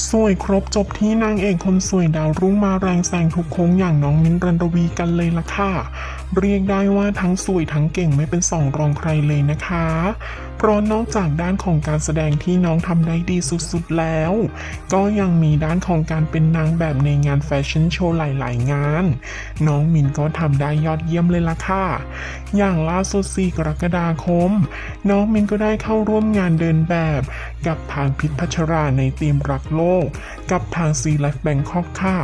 สวยครบจบที่นางเอกคนสวยดาวรุ่งมาแรงแซงทุกโค้งอย่างน้องมิ้นท์ รันรวีกันเลยล่ะค่ะเรียกได้ว่าทั้งสวยทั้งเก่งไม่เป็นสองรองใครเลยนะคะเพราะนอกจากด้านของการแสดงที่น้องทำได้ดีสุดๆแล้วก็ยังมีด้านของการเป็นนางแบบในงานแฟชั่นโชว์หลายๆงานน้องมิ้นท์ก็ทำได้ยอดเยี่ยมเลยล่ะค่ะอย่างล่าสุด4กรกฎาคมน้องมิ้นท์ก็ได้เข้าร่วมงานเดินแบบกับทางพิษพัชราในธีมรักโลกกับทางซีไลฟ์แบงคอกค่ะ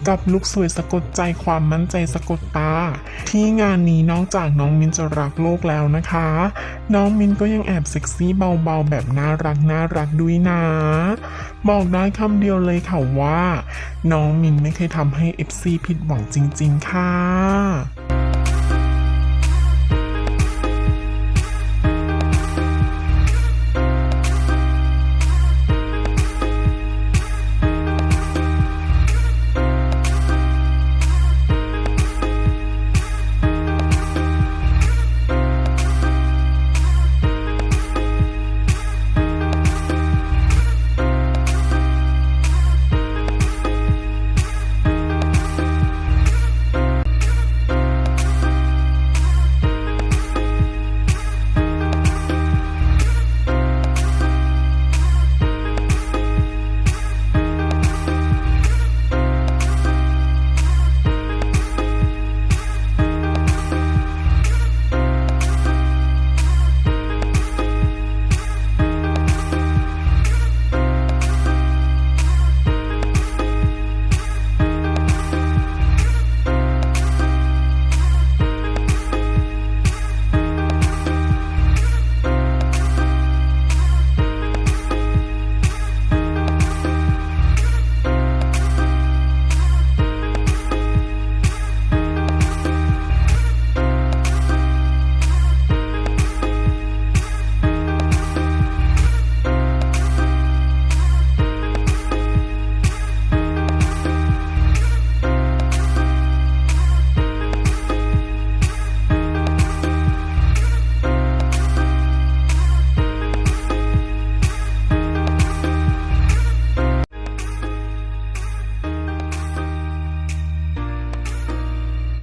กับลุคสวยสะกดใจความมั่นใจสะกดตาที่งานนี้นอกจากน้องมิ้นจะรักโลกแล้วนะคะน้องมิ้นก็ยังแอบเซ็กซี่เบาๆแบบน่ารักด้วยนะบอกได้คำเดียวเลยค่ะว่าน้องมิ้นไม่เคยทำให้ FC ผิดหวังจริงๆค่ะ